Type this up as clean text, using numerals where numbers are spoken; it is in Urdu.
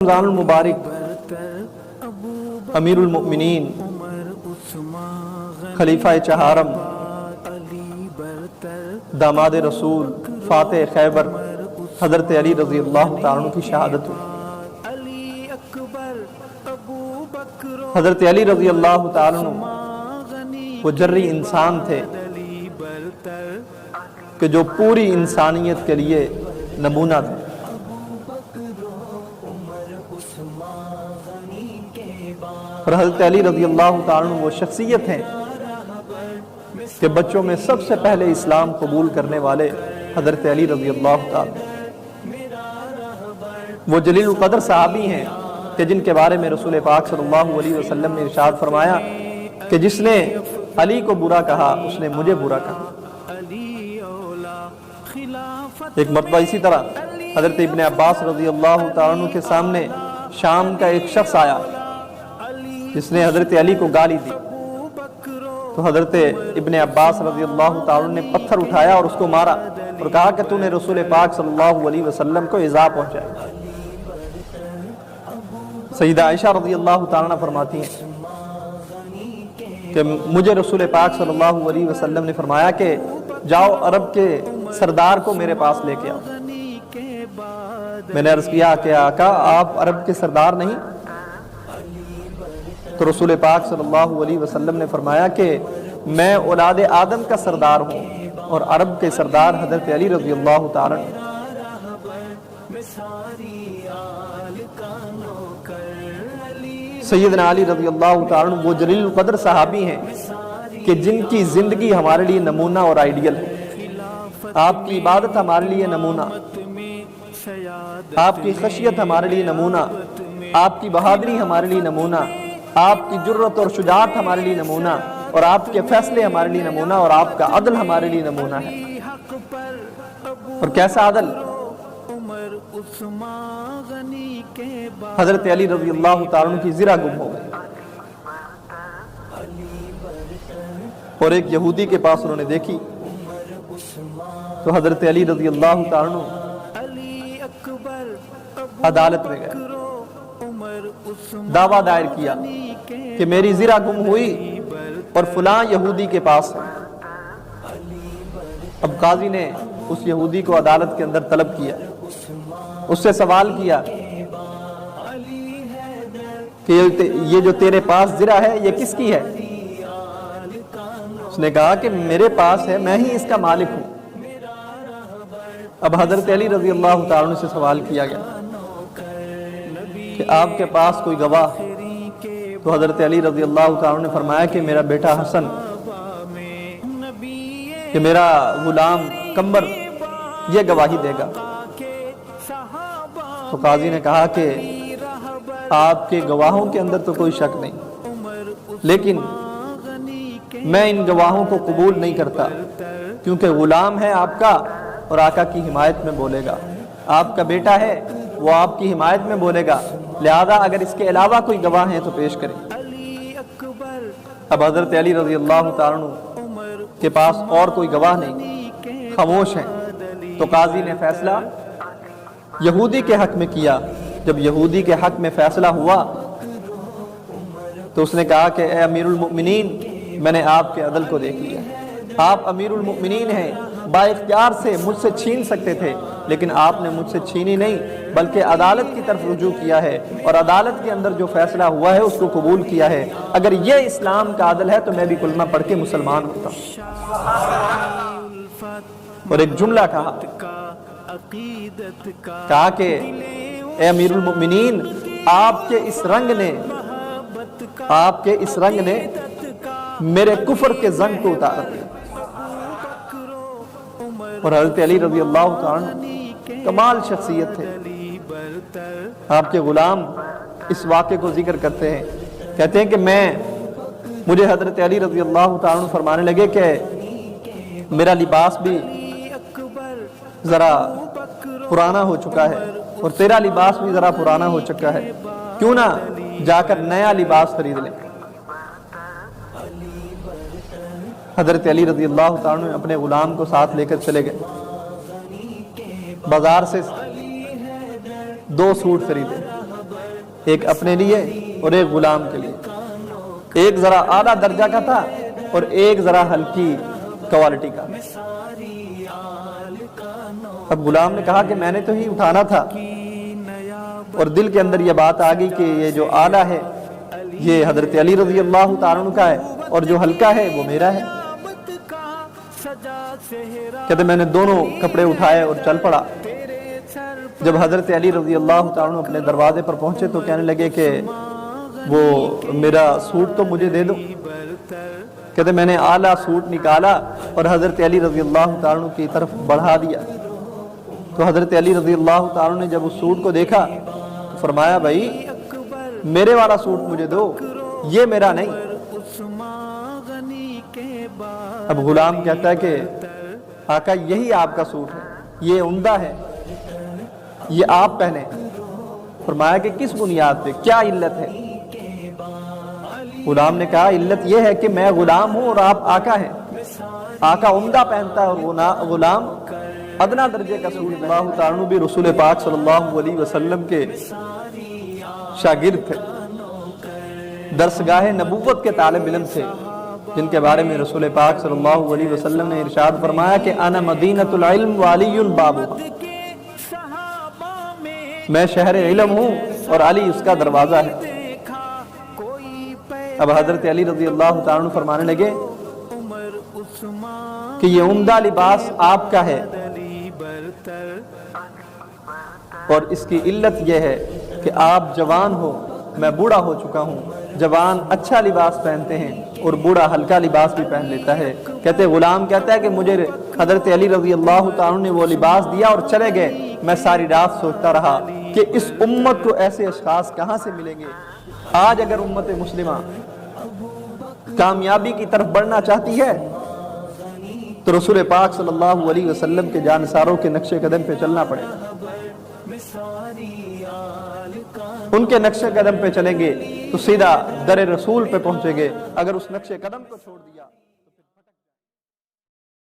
رمضان المبارک امیر المؤمنین خلیفہ چہارم داماد رسول فاتح خیبر حضرت علی رضی اللہ تعالیٰ عنہ کی شہادت ہوئی۔ حضرت علی رضی اللہ تعالیٰ عنہ وہ جرری انسان تھے کہ جو پوری انسانیت کے لیے نمونہ تھے۔ اور حضرت علی رضی اللہ تعالیٰ عنہ وہ شخصیت ہیں کہ بچوں میں سب سے پہلے اسلام قبول کرنے والے حضرت علی رضی اللہ تعالیٰ عنہ۔ وہ جلیل القدر صحابی ہیں کہ جن کے بارے میں رسول پاک صلی اللہ علیہ وسلم نے ارشاد فرمایا کہ جس نے علی کو برا کہا اس نے مجھے برا کہا۔ ایک مرتبہ اسی طرح حضرت ابن عباس رضی اللہ تعالیٰ عنہ کے سامنے شام کا ایک شخص آیا جس نے حضرت علی کو گالی دی، تو حضرت ابن عباس رضی اللہ تعالیٰ عنہ نے پتھر اٹھایا اور اس کو مارا اور کہا کہ تو نے رسول پاک صلی اللہ علیہ وسلم کو ایذا پہنچایا۔ سیدہ عائشہ رضی اللہ تعالیٰ عنہ فرماتی ہیں کہ مجھے رسول پاک صلی اللہ علیہ وسلم نے فرمایا کہ جاؤ عرب کے سردار کو میرے پاس لے کے آؤ۔ میں نے عرض کیا کہ آقا آپ عرب کے سردار نہیں؟ تو رسول پاک صلی اللہ علیہ وسلم نے فرمایا کہ میں اولاد آدم کا سردار ہوں اور عرب کے سردار حضرت علی رضی اللہ تعالیٰ عنہ۔ سیدنا علی رضی اللہ تعالیٰ عنہ وہ جلیل القدر صحابی ہیں کہ جن کی زندگی ہمارے لیے نمونہ اور آئیڈیل ہے۔ آپ کی عبادت ہمارے لیے نمونہ، آپ کی خشیت ہمارے لیے نمونہ، آپ کی بہادری ہمارے لیے نمونہ، آپ کی جرت اور شجاعت ہمارے لیے نمونہ، اور آپ کے فیصلے ہمارے لیے نمونہ، اور آپ کا عدل ہمارے لیے نمونہ ہے۔ اور کیسا عدل؟ حضرت علی رضی اللہ تعالیٰ عنہ کی زرہ گم ہو گئی اور ایک یہودی کے پاس انہوں نے دیکھی، تو حضرت علی رضی اللہ تعالیٰ عنہ عدالت میں گئے، دعویٰ دائر کیا کہ میری زرہ گم ہوئی اور فلاں یہودی کے پاس ہے۔ اب قاضی نے اس یہودی کو عدالت کے اندر طلب کیا، اس سے سوال کیا کہ یہ جو تیرے پاس زرہ ہے یہ کس کی ہے؟ اس نے کہا کہ میرے پاس ہے، میں ہی اس کا مالک ہوں۔ اب حضرت علی رضی اللہ تعالیٰ عنہ سے سوال کیا گیا کہ آپ کے پاس کوئی گواہ؟ تو حضرت علی رضی اللہ تعالیٰ عنہ نے فرمایا کہ میرا بیٹا حسن، کہ میرا غلام قمر یہ گواہی دے گا۔ تو قاضی نے کہا کہ آپ کے گواہوں کے اندر تو کوئی شک نہیں، لیکن میں ان گواہوں کو قبول نہیں کرتا کیونکہ غلام ہے آپ کا اور آقا کی حمایت میں بولے گا، آپ کا بیٹا ہے وہ آپ کی حمایت میں بولے گا، لہذا اگر اس کے علاوہ کوئی گواہ ہیں تو پیش کریں۔ اب حضرت علی رضی اللہ تعالیٰ عنہ کے پاس اور کوئی گواہ نہیں، خاموش ہیں، تو قاضی نے فیصلہ یہودی کے حق میں کیا۔ جب یہودی کے حق میں فیصلہ ہوا تو اس نے کہا کہ اے امیر المؤمنین، میں نے آپ کے عدل کو دیکھ لیا، آپ امیر المؤمنین ہیں، با اختیار سے مجھ سے چھین سکتے تھے لیکن آپ نے مجھ سے چھینی نہیں بلکہ عدالت کی طرف رجوع کیا ہے اور عدالت کے اندر جو فیصلہ ہوا ہے اس کو قبول کیا ہے۔ اگر یہ اسلام کا عدل ہے تو میں بھی کلمہ پڑھ کے مسلمان ہوتا ہوں۔ اور ایک جملہ کہا کہ اے امیر المؤمنین، آپ کے اس رنگ نے میرے کفر کے زنگ کو اتار دیا۔ اور حضرت علی رضی اللہ تعالیٰ عنہ کمال شخصیت تھے۔ آپ کے غلام اس واقعے کو ذکر کرتے ہیں، کہتے ہیں کہ مجھے حضرت علی رضی اللہ تعالیٰ عنہ فرمانے لگے کہ میرا لباس بھی ذرا پرانا ہو چکا ہے اور تیرا لباس بھی ذرا پرانا ہو چکا ہے، کیوں نہ جا کر نیا لباس خرید لیں۔ حضرت علی رضی اللہ تعالیٰ عنہ اپنے غلام کو ساتھ لے کر چلے گئے، بازار سے 2 سوٹ خریدے، ایک اپنے لیے اور ایک غلام کے لیے. ایک ذرا اعلیٰ درجہ کا تھا اور ایک ذرا ہلکی کوالٹی کا. اب غلام نے کہا کہ میں نے تو ہی اٹھانا تھا، اور دل کے اندر یہ بات آ گئی کہ یہ جو اعلیٰ ہے یہ حضرت علی رضی اللہ تعالیٰ عنہ کا ہے اور جو ہلکا ہے وہ میرا ہے. کہتے میں نے دونوں کپڑے اٹھائے اور چل پڑا. جب حضرت علی رضی اللہ تعالیٰ عنہ اپنے دروازے پر پہنچے تو کہنے لگے کہ وہ میرا سوٹ تو مجھے دے دو. کہتے میں نے اعلیٰ سوٹ نکالا اور حضرت علی رضی اللہ تعالیٰ عنہ کی طرف بڑھا دیا. تو حضرت علی رضی اللہ تعالیٰ عنہ نے جب اس سوٹ کو دیکھا تو فرمایا بھائی میرے والا سوٹ مجھے دو، یہ میرا نہیں. اب غلام کہتا ہے کہ آقا یہی آپ کا سوٹ ہے، یہ عمدہ ہے، یہ آپ پہنے. فرمایا کہ کس بنیاد پہ، کیا علت ہے؟ غلام نے کہا علت یہ ہے کہ میں غلام ہوں اور آپ آقا ہیں. آقا عمدہ پہنتا ہے اور غلام ادنا درجے کا سوٹ. اللہ تعالیٰ عنہ بھی رسول پاک صلی اللہ علیہ وسلم کے شاگرد تھے، درسگاہ نبوت کے طالب علم تھے، جن کے بارے میں رسول پاک صلی اللہ علیہ وسلم نے ارشاد فرمایا کہ انا مدینۃ العلم وعلی بابھا، میں شہر علم ہوں اور علی اس کا دروازہ ہے. اب حضرت علی رضی اللہ تعالیٰ عنہ فرمانے لگے کہ یہ عمدہ لباس آپ کا ہے اور اس کی علت یہ ہے کہ آپ جوان ہو، میں بوڑھا ہو چکا ہوں. جوان اچھا لباس پہنتے ہیں اور بوڑھا ہلکا لباس بھی پہن لیتا ہے. کہتے غلام کہتا ہے کہ مجھے حضرت علی رضی اللہ تعالیٰ نے وہ لباس دیا اور چلے گئے. میں ساری رات سوچتا رہا کہ اس امت کو ایسے اشخاص کہاں سے ملیں گے. آج اگر امت مسلمہ کامیابی کی طرف بڑھنا چاہتی ہے تو رسول پاک صلی اللہ علیہ وسلم کے جانثاروں کے نقش قدم پہ چلنا پڑے گا. ان کے نقش قدم پہ چلیں گے تو سیدھا در رسول پہ پہنچیں گے. اگر اس نقش قدم کو چھوڑ دیا